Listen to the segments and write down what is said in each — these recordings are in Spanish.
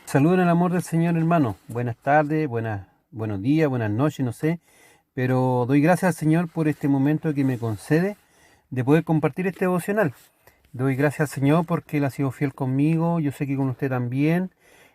Saludos en el amor del Señor, hermano. Buenas tardes, buenos días, buenas noches, no sé. Pero doy gracias al Señor por este momento que me concede de poder compartir este devocional. Doy gracias al Señor porque Él ha sido fiel conmigo, yo sé que con usted también.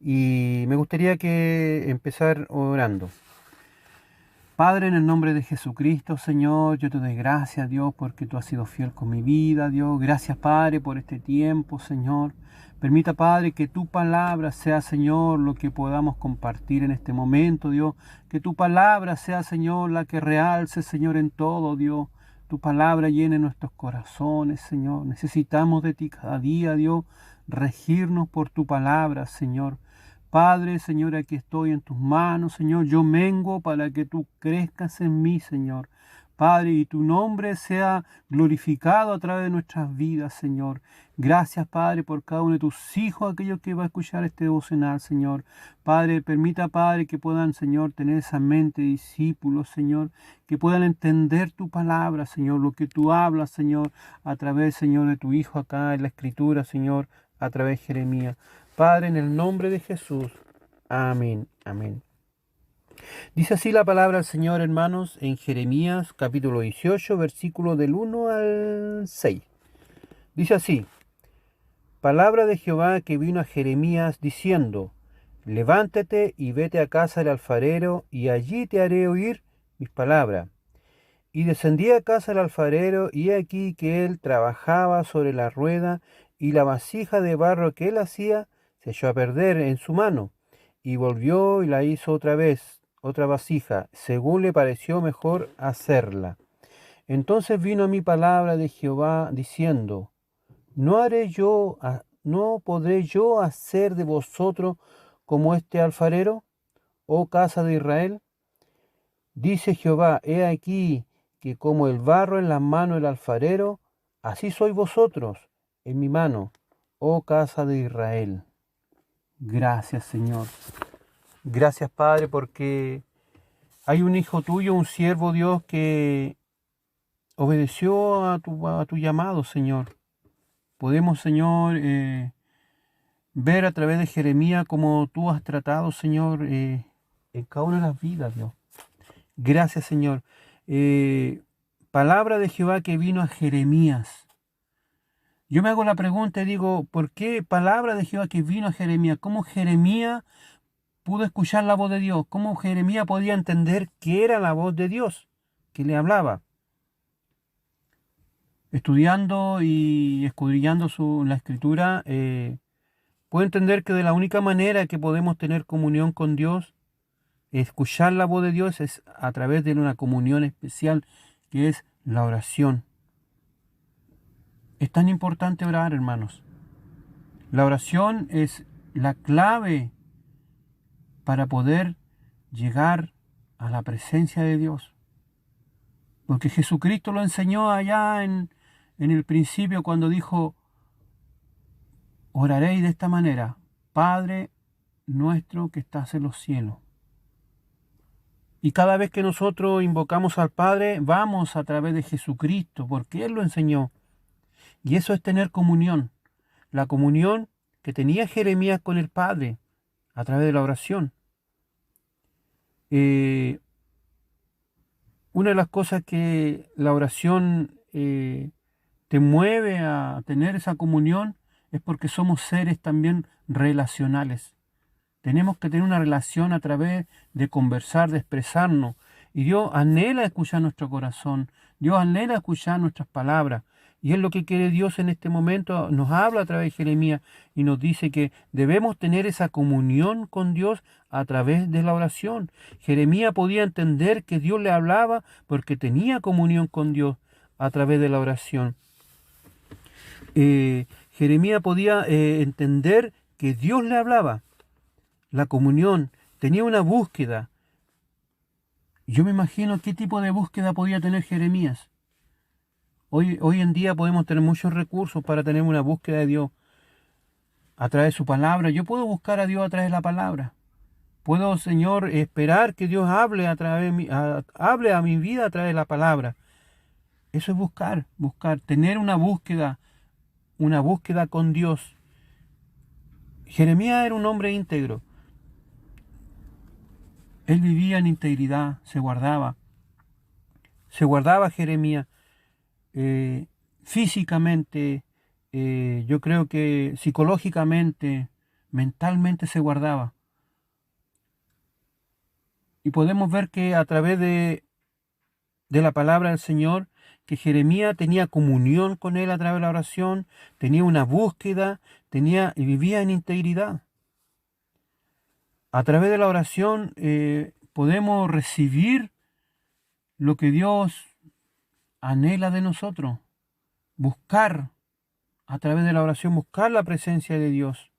Y me gustaría que empezar orando. Padre, en el nombre de Jesucristo, Señor, yo te doy gracias, Dios, porque tú has sido fiel con mi vida, Dios. Gracias, Padre, por este tiempo, Señor. Permita, Padre, que tu palabra sea, Señor, lo que podamos compartir en este momento, Dios. Que tu palabra sea, Señor, la que realce, Señor, en todo, Dios. Tu palabra llene nuestros corazones, Señor. Necesitamos de ti cada día, Dios, regirnos por tu palabra, Señor. Padre, Señor, aquí estoy en tus manos, Señor. Yo mengo para que tú crezcas en mí, Señor. Padre, y tu nombre sea glorificado a través de nuestras vidas, Señor. Gracias, Padre, por cada uno de tus hijos, aquellos que va a escuchar este devocional, Señor. Padre, permita, Padre, que puedan, Señor, tener esa mente de discípulos, Señor, que puedan entender tu palabra, Señor, lo que tú hablas, Señor, a través, Señor, de tu Hijo acá en la Escritura, Señor, a través de Jeremías. Padre, en el nombre de Jesús. Amén, amén. Dice así la palabra del Señor, hermanos, en Jeremías capítulo 18, versículo del 1 al 6. Dice así: palabra de Jehová que vino a Jeremías diciendo: levántate y vete a casa del alfarero, y allí te haré oír mis palabras. Y descendí a casa del alfarero, y he aquí que él trabajaba sobre la rueda, y la vasija de barro que él hacía se echó a perder en su mano, y volvió y la hizo otra vez, otra vasija, según le pareció mejor hacerla. Entonces vino a mí palabra de Jehová diciendo: ¿No podré yo hacer de vosotros como este alfarero, oh casa de Israel? Dice Jehová: he aquí que como el barro en la mano del alfarero, así sois vosotros en mi mano, oh casa de Israel. Gracias, Señor. Gracias, Padre, porque hay un hijo tuyo, un siervo, Dios, que obedeció a tu llamado, Señor. Podemos, Señor, ver a través de Jeremías cómo tú has tratado, Señor, en cada una de las vidas, Dios. Gracias, Señor. Palabra de Jehová que vino a Jeremías. Yo me hago la pregunta y digo, ¿por qué palabra de Jehová que vino a Jeremías? ¿Cómo Jeremías pudo escuchar la voz de Dios? ¿Cómo Jeremías podía entender que era la voz de Dios que le hablaba? Estudiando y escudriñando la escritura, puedo entender que de la única manera que podemos tener comunión con Dios, escuchar la voz de Dios, es a través de una comunión especial que es la oración. Es tan importante orar, hermanos. La oración es la clave para poder llegar a la presencia de Dios. Porque Jesucristo lo enseñó allá en el principio cuando dijo: oraréis de esta manera: Padre nuestro que estás en los cielos. Y cada vez que nosotros invocamos al Padre, vamos a través de Jesucristo, porque Él lo enseñó. Y eso es tener comunión. La comunión que tenía Jeremías con el Padre a través de la oración. Una de las cosas que la oración te mueve a tener esa comunión es porque somos seres también relacionales. Tenemos que tener una relación a través de conversar, de expresarnos. Y Dios anhela escuchar nuestro corazón. Dios anhela escuchar nuestras palabras. Y es lo que quiere Dios en este momento. Nos habla a través de Jeremías y nos dice que debemos tener esa comunión con Dios a través de la oración. Jeremías podía entender que Dios le hablaba porque tenía comunión con Dios a través de la oración. Jeremías podía entender que Dios le hablaba. La comunión, tenía una búsqueda. Yo me imagino qué tipo de búsqueda podía tener Jeremías. Hoy en día podemos tener muchos recursos para tener una búsqueda de Dios a través de su palabra. Yo puedo buscar a Dios a través de la palabra. Puedo, Señor, esperar que Dios hable hable a mi vida a través de la palabra. Eso es buscar, tener una búsqueda con Dios. Jeremías era un hombre íntegro. Él vivía en integridad, se guardaba. Se guardaba Jeremías físicamente, yo creo que psicológicamente, mentalmente se guardaba. Y podemos ver que a través de la palabra del Señor, que Jeremías tenía comunión con Él a través de la oración, tenía una búsqueda, tenía y vivía en integridad. A través de la oración podemos recibir lo que Dios anhela de nosotros, buscar a través de la oración, buscar la presencia de Dios.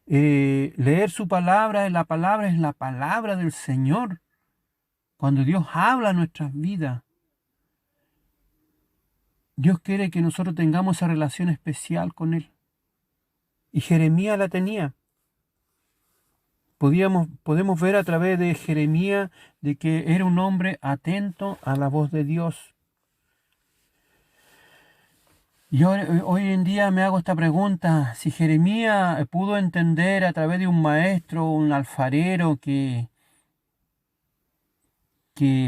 Leer su palabra, la palabra es la palabra del Señor. Cuando Dios habla en nuestras vidas, Dios quiere que nosotros tengamos esa relación especial con Él. Y Jeremías la tenía. Podemos ver a través de Jeremías de que era un hombre atento a la voz de Dios. Y hoy en día me hago esta pregunta, si Jeremías pudo entender a través de un maestro, un alfarero que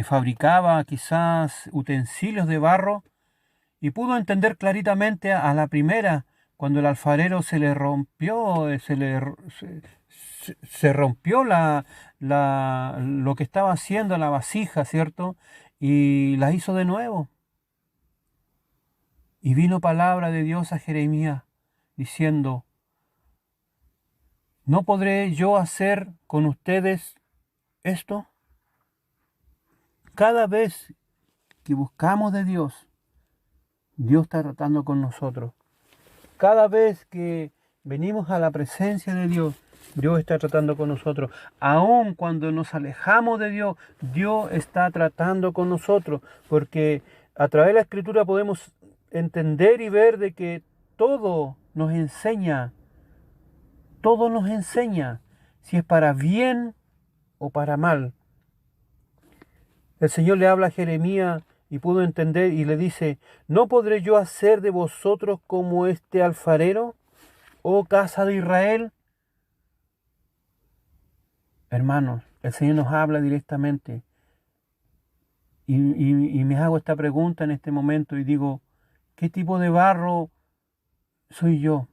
fabricaba quizás utensilios de barro, y pudo entender claritamente a la primera, cuando el alfarero se le rompió, se rompió lo que estaba haciendo la vasija, ¿cierto? Y la hizo de nuevo. Y vino palabra de Dios a Jeremías diciendo, ¿no podré yo hacer con ustedes esto? Cada vez que buscamos de Dios, Dios está tratando con nosotros. Cada vez que venimos a la presencia de Dios, Dios está tratando con nosotros. Aun cuando nos alejamos de Dios, Dios está tratando con nosotros. Porque a través de la Escritura podemos entender y ver de que todo nos enseña. Todo nos enseña. Si es para bien o para mal. El Señor le habla a Jeremías y pudo entender y le dice, ¿no podré yo hacer de vosotros como este alfarero, oh casa de Israel? Hermanos, el Señor nos habla directamente y me hago esta pregunta en este momento y digo, ¿qué tipo de barro soy yo?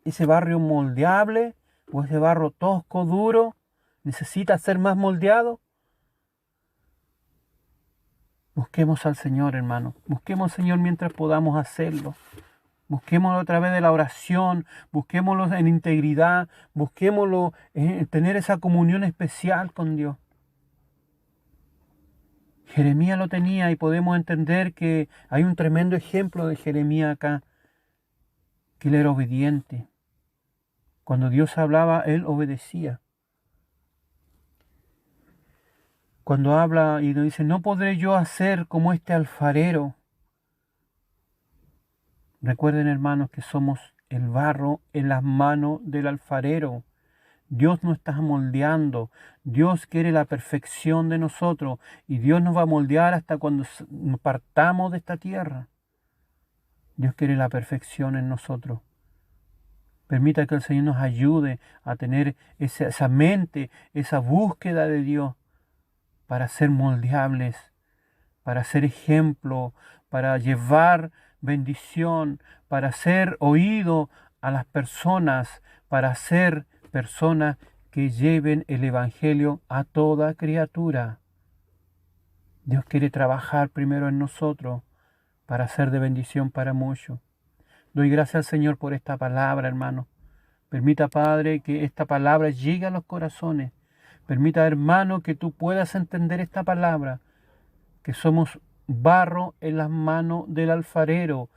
¿Ese barro moldeable o ese barro tosco, duro, necesita ser más moldeado? Busquemos al Señor, hermano. Busquemos al Señor mientras podamos hacerlo. Busquémoslo a través de la oración, busquémoslo en integridad, busquémoslo en tener esa comunión especial con Dios. Jeremías lo tenía y podemos entender que hay un tremendo ejemplo de Jeremías acá, que él era obediente. Cuando Dios hablaba, él obedecía. Cuando habla y nos dice, no podré yo hacer como este alfarero. Recuerden, hermanos, que somos el barro en las manos del alfarero. Dios nos está moldeando. Dios quiere la perfección de nosotros. Y Dios nos va a moldear hasta cuando partamos de esta tierra. Dios quiere la perfección en nosotros. Permita que el Señor nos ayude a tener esa mente, esa búsqueda de Dios para ser moldeables, para ser ejemplo, para llevar bendición, para ser oído a las personas, para ser personas que lleven el Evangelio a toda criatura. Dios quiere trabajar primero en nosotros para ser de bendición para muchos. Doy gracias al Señor por esta palabra, hermano. Permita, Padre, que esta palabra llegue a los corazones. Permita, hermano, que tú puedas entender esta palabra, que somos barro en las manos del alfarero.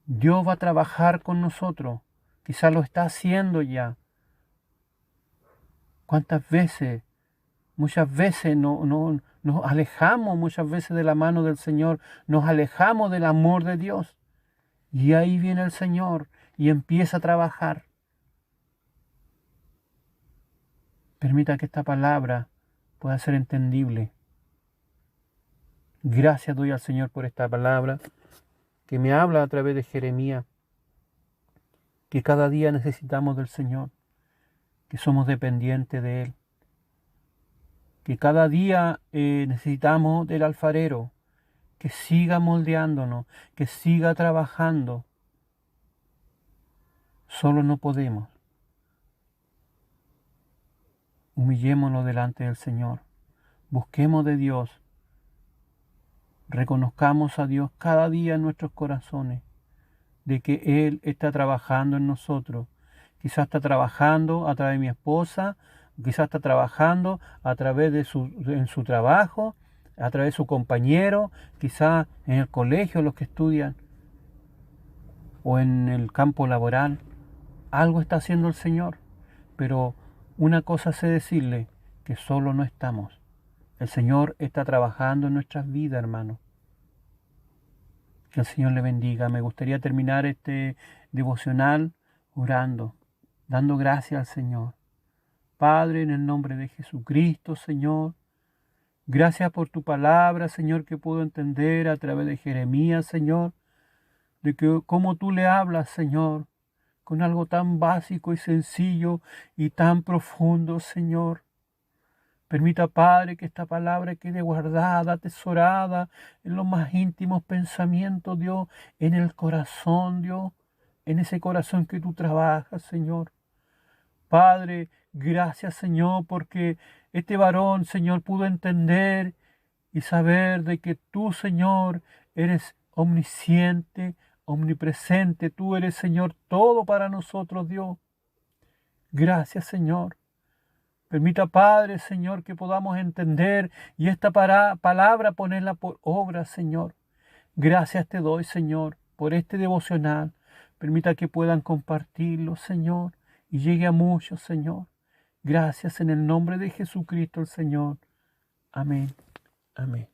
Dios va a trabajar con nosotros. Quizás lo está haciendo ya. ¿Cuántas veces? Muchas veces nos alejamos muchas veces de la mano del Señor. Nos alejamos del amor de Dios. Y ahí viene el Señor y empieza a trabajar. Permita que esta palabra pueda ser entendible. Gracias doy al Señor por esta palabra que me habla a través de Jeremías. que cada día necesitamos del Señor, que somos dependientes de Él, que cada día necesitamos del alfarero, que siga moldeándonos, que siga trabajando. Solo no podemos. Humillémonos delante del Señor, busquemos de Dios, reconozcamos a Dios cada día en nuestros corazones, de que Él está trabajando en nosotros. Quizás está trabajando a través de mi esposa, quizás está trabajando a través de en su trabajo, a través de su compañero, quizás en el colegio, los que estudian, o en el campo laboral. Algo está haciendo el Señor, pero una cosa sé decirle, que solo no estamos. El Señor está trabajando en nuestras vidas, hermano. Que el Señor le bendiga. Me gustaría terminar este devocional orando, dando gracias al Señor. Padre, en el nombre de Jesucristo, Señor, gracias por tu palabra, Señor, que puedo entender a través de Jeremías, Señor, de que como tú le hablas, Señor, con algo tan básico y sencillo y tan profundo, Señor. Permita, Padre, que esta palabra quede guardada, atesorada en los más íntimos pensamientos, Dios, en el corazón, Dios, en ese corazón que tú trabajas, Señor. Padre, gracias, Señor, porque este varón, Señor, pudo entender y saber de que tú, Señor, eres omnisciente, omnipresente. Tú eres, Señor, todo para nosotros, Dios. Gracias, Señor. Permita, Padre, Señor, que podamos entender y esta palabra ponerla por obra, Señor. Gracias te doy, Señor, por este devocional. Permita que puedan compartirlo, Señor, y llegue a muchos, Señor. Gracias en el nombre de Jesucristo el Señor. Amén. Amén.